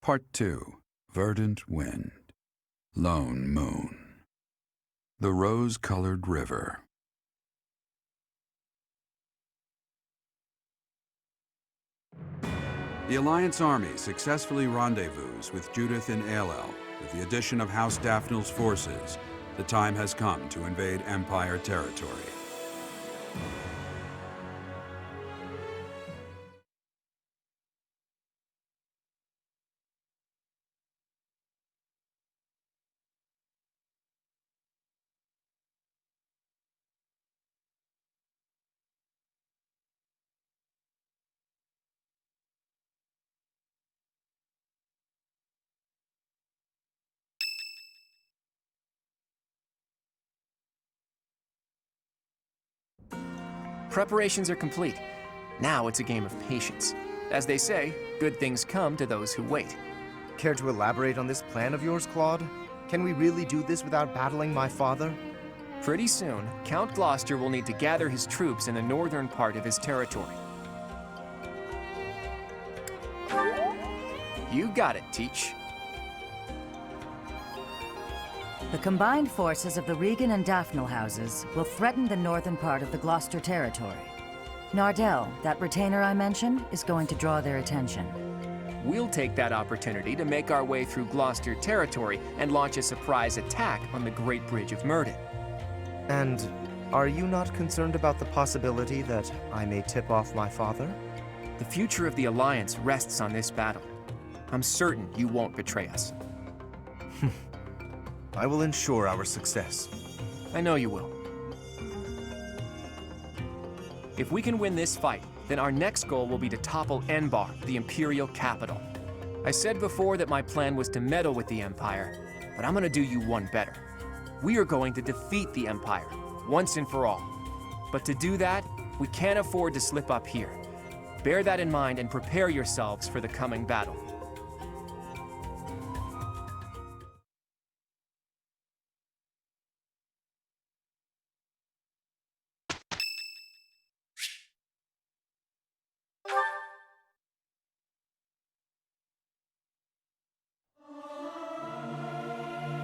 Part 2. Verdant Wind. Lone Moon. The Rose-Colored River. The Alliance army successfully rendezvous with Judith in Aelel. With the addition of House Daphnel's forces, the time has come to invade Empire territory. Preparations are complete. Now it's a game of patience. As they say, good things come to those who wait. Care to elaborate on this plan of yours, Claude? Can we really do this without battling my father? Pretty soon, Count Gloucester will need to gather his troops in the northern part of his territory. You got it, Teach. The combined forces of the Regan and Daphnel houses will threaten the northern part of the Gloucester territory. Nardell, that retainer I mentioned, is going to draw their attention. We'll take that opportunity to make our way through Gloucester territory and launch a surprise attack on the Great Bridge of Myrddin. And are you not concerned about the possibility that I may tip off my father? The future of the Alliance rests on this battle. I'm certain you won't betray us. I will ensure our success. I know you will. If we can win this fight, then our next goal will be to topple Enbar, the Imperial capital. I said before that my plan was to meddle with the Empire, but I'm gonna do you one better. We are going to defeat the Empire, once and for all. But to do that, we can't afford to slip up here. Bear that in mind and prepare yourselves for the coming battle.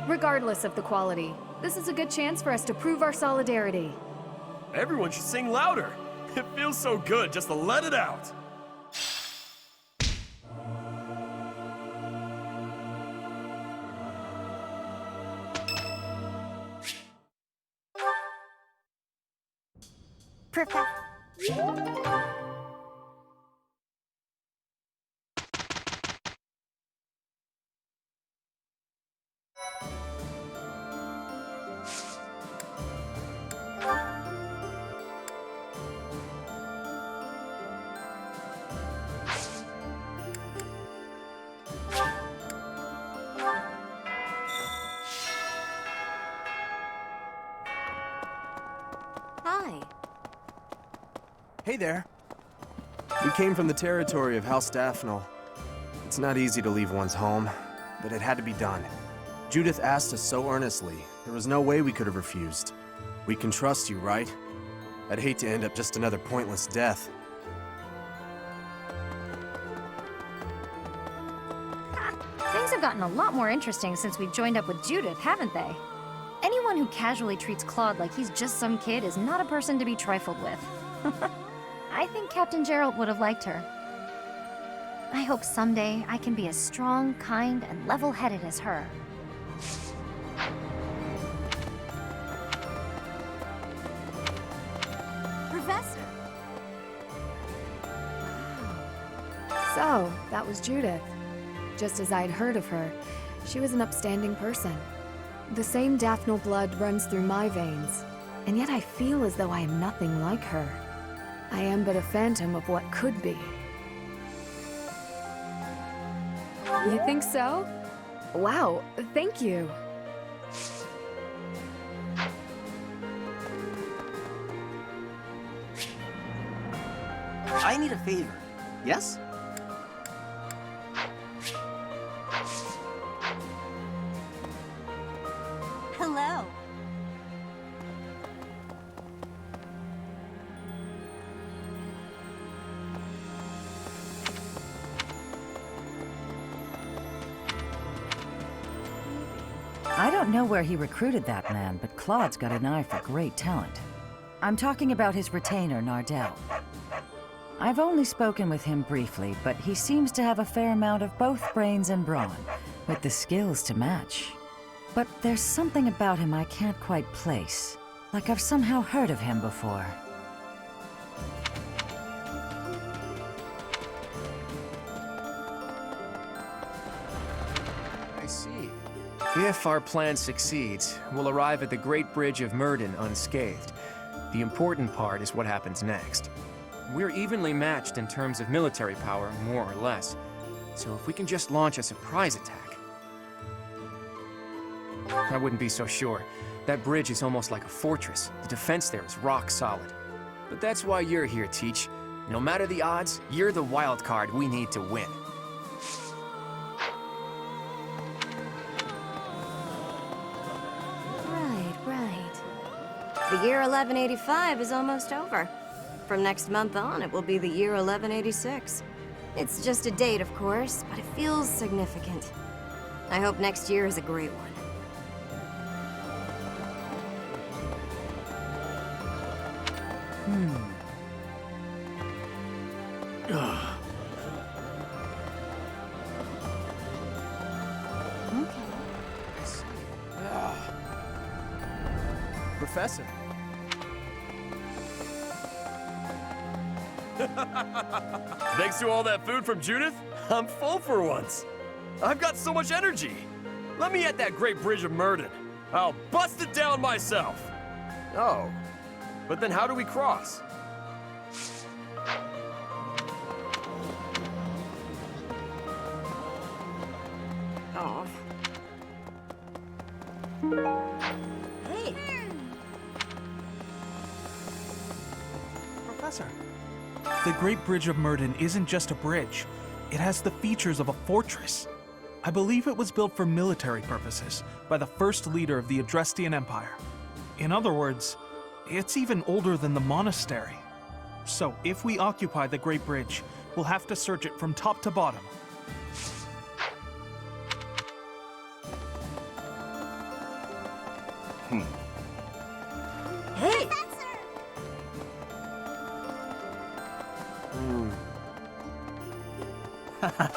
Regardless of the quality, this is a good chance for us to prove our solidarity. Everyone should sing louder. It feels so good just to let it out. Perfect. Hi. Hey there. We came from the territory of House Daphnel. It's not easy to leave one's home, but it had to be done. Judith asked us so earnestly, there was no way we could have refused. We can trust you, right? I'd hate to end up just another pointless death. Things have gotten a lot more interesting since we've joined up with Judith, haven't they? Anyone who casually treats Claude like he's just some kid is not a person to be trifled with. I think Captain Gerald would have liked her. I hope someday I can be as strong, kind, and level-headed as her. Professor! So, that was Judith. Just as I'd heard of her, she was an upstanding person. The same Daphnel blood runs through my veins, and yet I feel as though I am nothing like her. I am but a phantom of what could be. You think so? Wow, thank you. I need a favor. Yes? Hello. don't know where he recruited that man, but Claude's got an eye for great talent. I'm talking about his retainer, Nardell. I've only spoken with him briefly, but he seems to have a fair amount of both brains and brawn, with the skills to match. But there's something about him I can't quite place, like I've somehow heard of him before. I see. If our plan succeeds, we'll arrive at the Great Bridge of Myrddin unscathed. The important part is what happens next. We're evenly matched in terms of military power, more or less. So if we can just launch a surprise attack... I wouldn't be so sure. That bridge is almost like a fortress. The defense there is rock solid. But that's why you're here, Teach. No matter the odds, you're the wild card we need to win. Right. The year 1185 is almost over. From next month on, it will be the year 1186. It's just a date, of course, but it feels significant. I hope next year is a great one. Professor. Thanks to all that food from Judith, I'm full for once. I've got so much energy. Let me at that great bridge of Myrddin. I'll bust it down myself. Oh, but then how do we cross? Oh. Hey. Professor. The Great Bridge of Myrddin isn't just a bridge. It has the features of a fortress. I believe it was built for military purposes by the first leader of the Adrestian Empire. In other words, it's even older than the Monastery. So if we occupy the Great Bridge, we'll have to search it from top to bottom. Hey!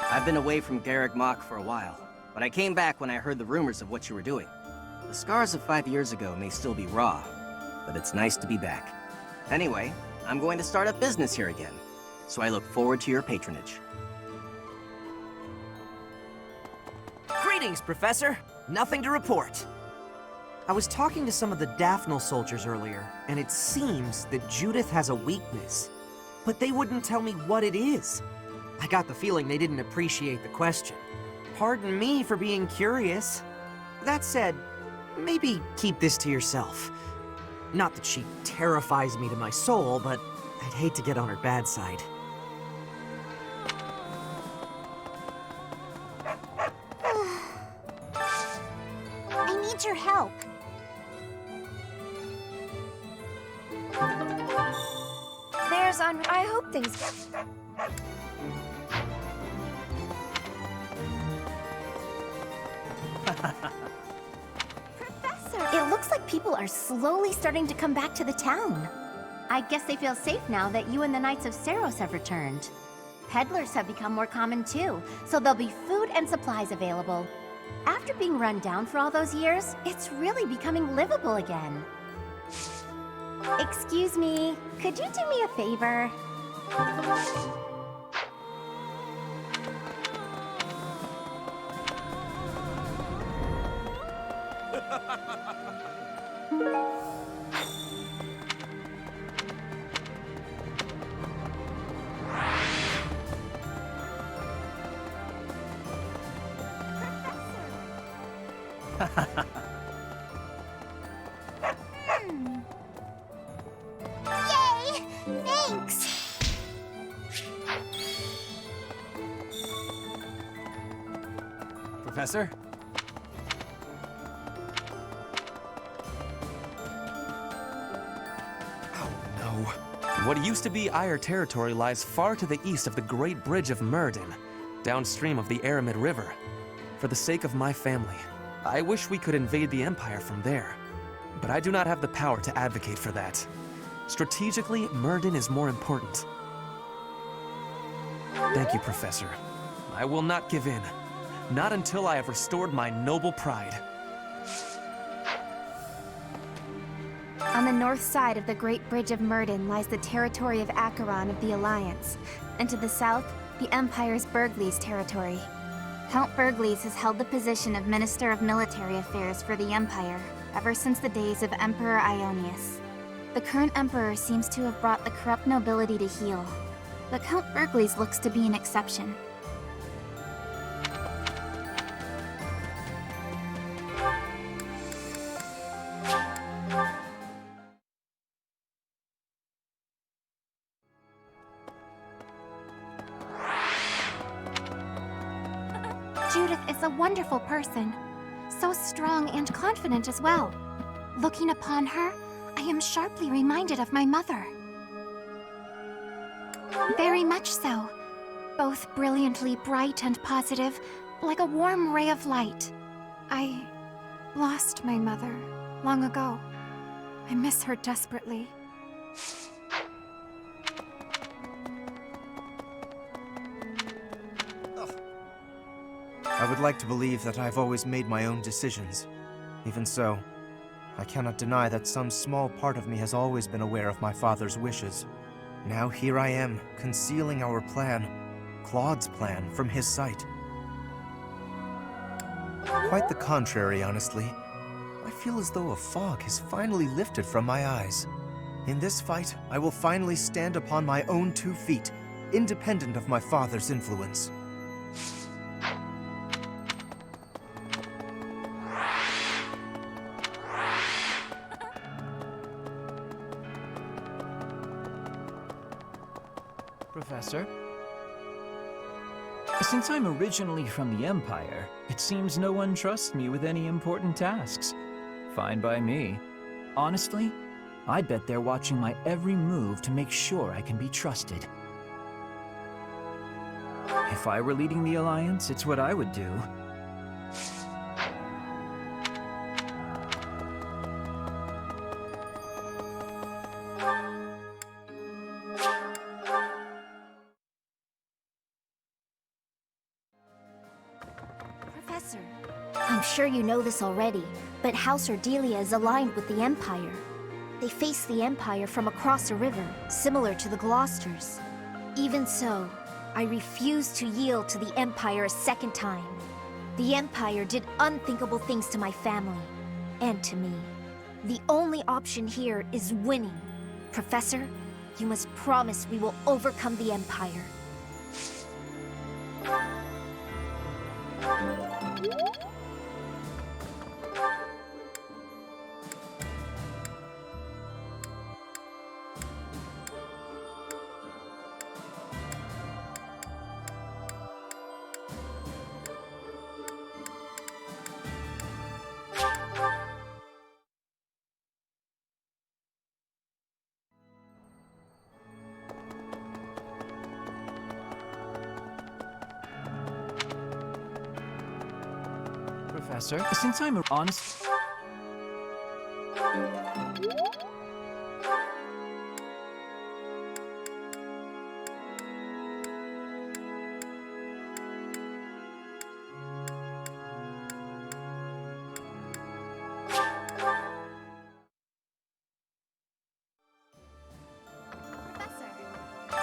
I've been away from Garrick Mach for a while, but I came back when I heard the rumors of what you were doing. The scars of 5 years ago may still be raw, but it's nice to be back. Anyway, I'm going to start up business here again, so I look forward to your patronage. Greetings, Professor. Nothing to report. I was talking to some of the Daphnel soldiers earlier, and it seems that Judith has a weakness. But they wouldn't tell me what it is. I got the feeling they didn't appreciate the question. Pardon me for being curious. That said, maybe keep this to yourself. Not that she terrifies me to my soul, but I'd hate to get on her bad side. I need your help. I hope things... Professor! It looks like people are slowly starting to come back to the town. I guess they feel safe now that you and the Knights of Saros have returned. Peddlers have become more common too, so there'll be food and supplies available. After being run down for all those years, it's really becoming livable again. Excuse me, could you do me a favor? Yay! Thanks! Professor? Oh no. What used to be Ire territory lies far to the east of the Great Bridge of Myrddin, downstream of the Aramid River. For the sake of my family, I wish we could invade the Empire from there, but I do not have the power to advocate for that. Strategically, Myrddin is more important. Thank you, Professor. I will not give in. Not until I have restored my noble pride. On the north side of the Great Bridge of Myrddin lies the territory of Acheron of the Alliance, and to the south, the Empire's Burgleys territory. Count Burgleys has held the position of Minister of Military Affairs for the Empire ever since the days of Emperor Ionius. The current Emperor seems to have brought the corrupt nobility to heel, but Count Burgleys looks to be an exception. Judith is a wonderful person, so strong and confident as well. Looking upon her, I am sharply reminded of my mother. Very much so. Both brilliantly bright and positive, like a warm ray of light. I lost my mother long ago. I miss her desperately. I would like to believe that I've always made my own decisions. Even so, I cannot deny that some small part of me has always been aware of my father's wishes. Now here I am, concealing our plan, Claude's plan, from his sight. Quite the contrary, honestly. I feel as though a fog has finally lifted from my eyes. In this fight, I will finally stand upon my own 2 feet, independent of my father's influence. Professor? Since I'm originally from the Empire, it seems no one trusts me with any important tasks. Fine by me. Honestly, I bet they're watching my every move to make sure I can be trusted. If I were leading the Alliance, it's what I would do. Professor, I'm sure you know this already, but House Ordelia is aligned with the Empire. They face the Empire from across a river, similar to the Gloucesters. Even so, I refuse to yield to the Empire a second time. The Empire did unthinkable things to my family, and to me. The only option here is winning. Professor, you must promise we will overcome the Empire. Professor, since I'm honest...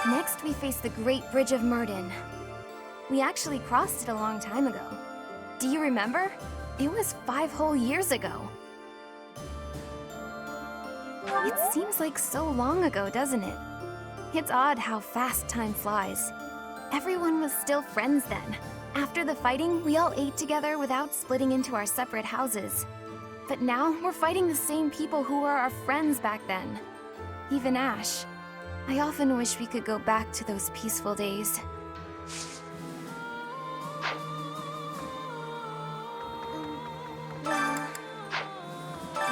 Next, we face the Great Bridge of Myrddin. We actually crossed it a long time ago. Do you remember? It was 5 whole years ago. It seems like so long ago, doesn't it? It's odd how fast time flies. Everyone was still friends then. After the fighting, we all ate together without splitting into our separate houses. But now, we're fighting the same people who were our friends back then. Even Ash. I often wish we could go back to those peaceful days. Well...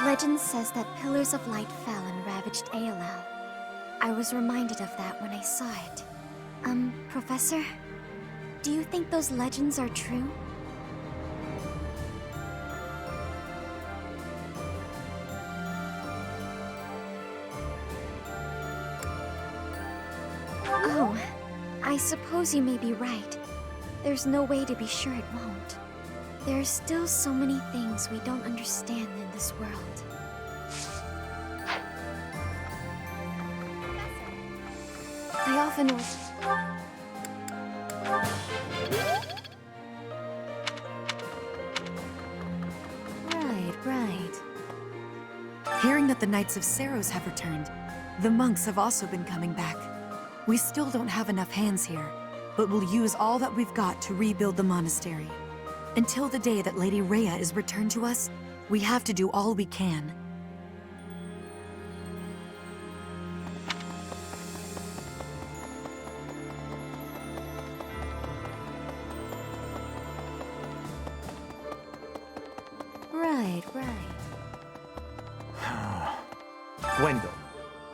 Legend says that pillars of light fell and ravaged ALL. I was reminded of that when I saw it. Professor? Do you think those legends are true? Oh, I suppose you may be right. There's no way to be sure it won't. There are still so many things we don't understand in this world. I often Right. Hearing that the Knights of Saros have returned, the monks have also been coming back. We still don't have enough hands here, but we'll use all that we've got to rebuild the monastery. Until the day that Lady Rhea is returned to us, we have to do all we can. Right. Gwendol,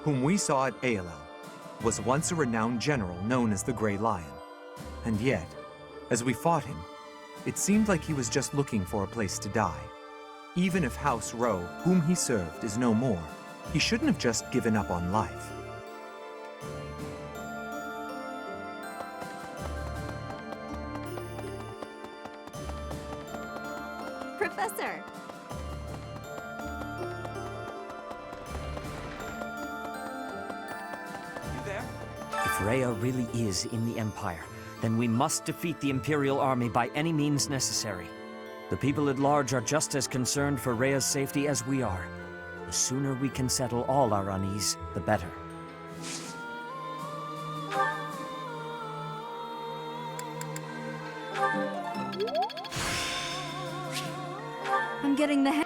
whom we saw at Aelel, was once a renowned general known as the Grey Lion. And yet, as we fought him, it seemed like he was just looking for a place to die. Even if House Rowe, whom he served, is no more, he shouldn't have just given up on life. Professor! If Rhea really is in the Empire, then we must defeat the Imperial army by any means necessary. The people at large are just as concerned for Rhea's safety as we are. The sooner we can settle all our unease, the better. I'm getting the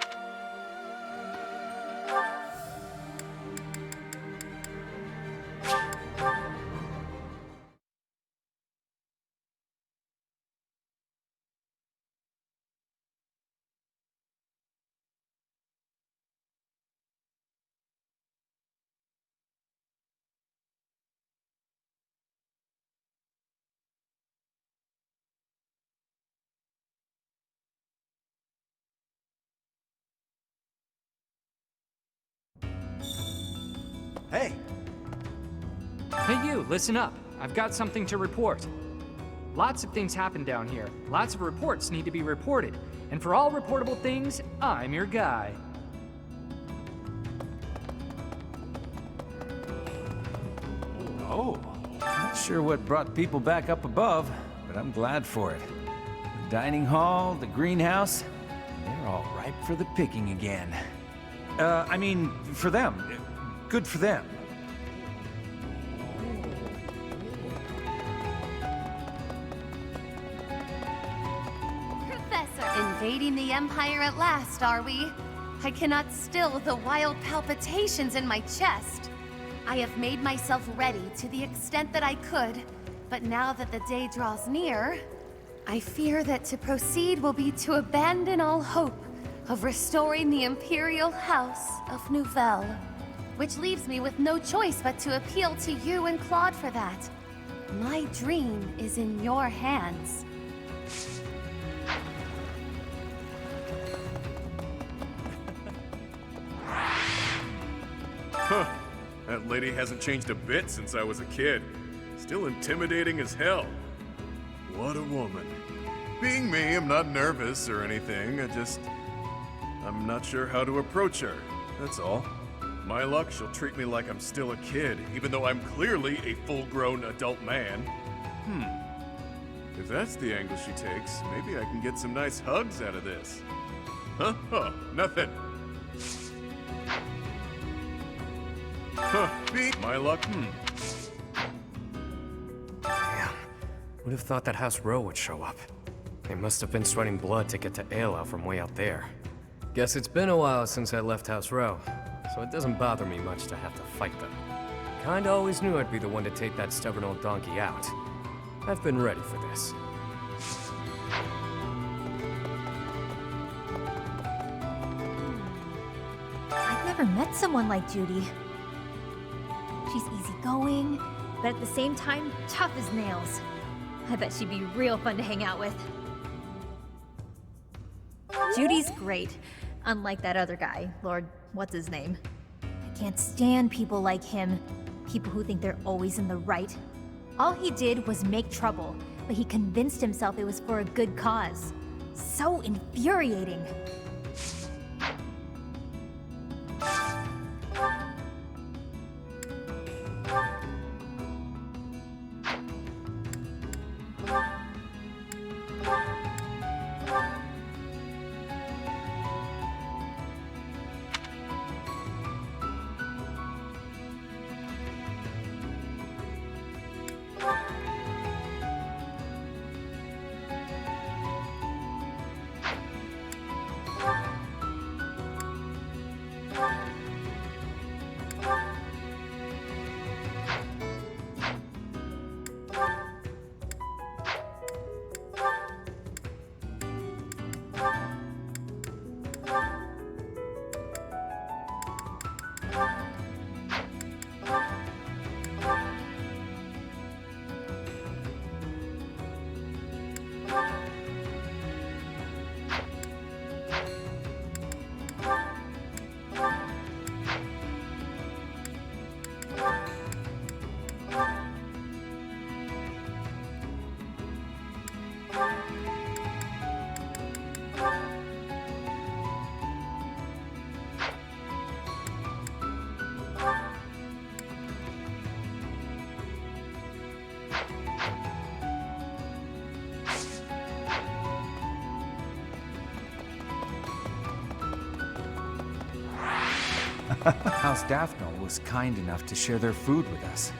Hey! Hey you, listen up. I've got something to report. Lots of things happen down here. Lots of reports need to be reported. And for all reportable things, I'm your guy. Oh, not sure what brought people back up above, but I'm glad for it. The dining hall, the greenhouse, they're all ripe for the picking again. I mean, for them. Good for them. Professor! Invading the Empire at last, are we? I cannot still the wild palpitations in my chest. I have made myself ready to the extent that I could, but now that the day draws near, I fear that to proceed will be to abandon all hope of restoring the Imperial House of Nouvelle. Which leaves me with no choice but to appeal to you and Claude for that. My dream is in your hands. Huh. That lady hasn't changed a bit since I was a kid. Still intimidating as hell. What a woman. Being me, I'm not nervous or anything. I'm not sure how to approach her. That's all. My luck, she'll treat me like I'm still a kid, even though I'm clearly a full-grown adult man. If that's the angle she takes, maybe I can get some nice hugs out of this. Huh? Nothing. My luck, Damn. Would have thought that House Rowe would show up. They must have been sweating blood to get to Aelel from way out there. Guess it's been a while since I left House Rowe, so it doesn't bother me much to have to fight them. Kinda always knew I'd be the one to take that stubborn old donkey out. I've been ready for this. I've never met someone like Judy. She's easygoing, but at the same time, tough as nails. I bet she'd be real fun to hang out with. Judy's great, unlike that other guy, Lord what's-his-name. I can't stand people like him. People who think they're always in the right. All he did was make trouble, but he convinced himself it was for a good cause. So infuriating. House Daphne was kind enough to share their food with us.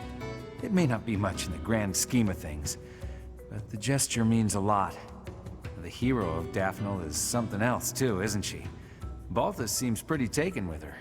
It may not be much in the grand scheme of things, but the gesture means a lot. The hero of Daphne is something else too, isn't she? Balthus seems pretty taken with her.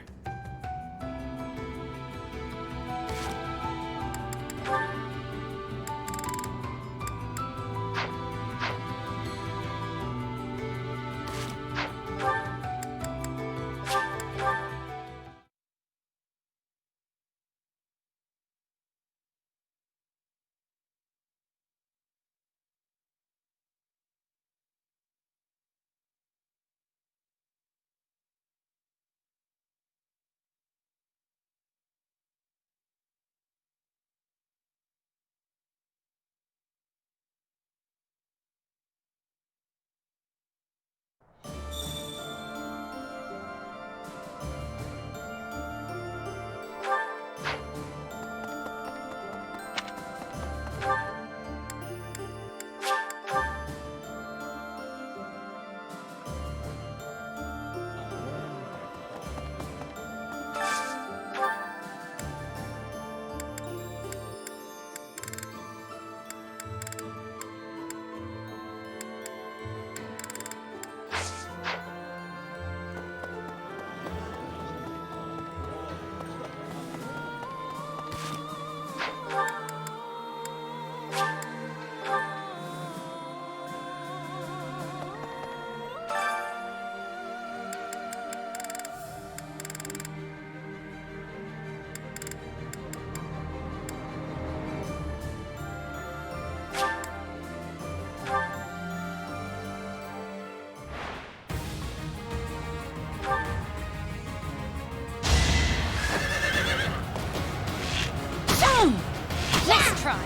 Let's try.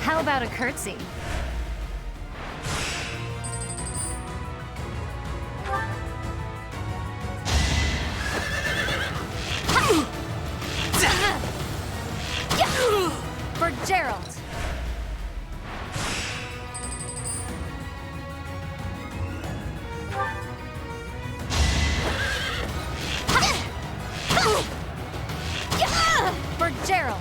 How about a curtsy? For Gerald. For Gerald.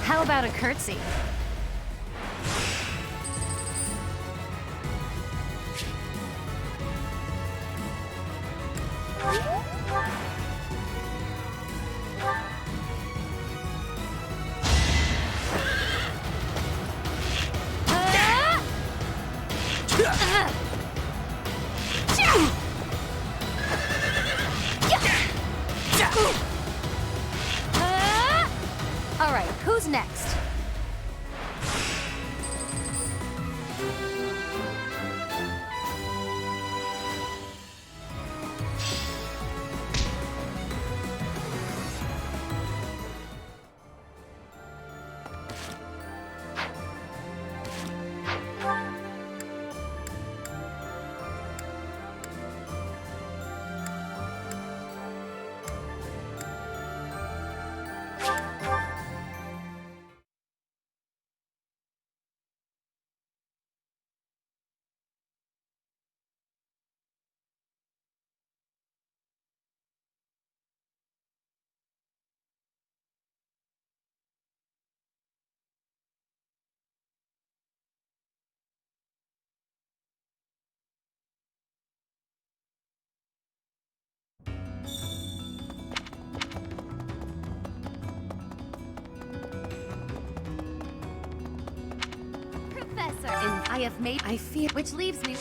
How about a curtsy? All right, who Who's next? Professor, and I have made... I fear... Which leaves me...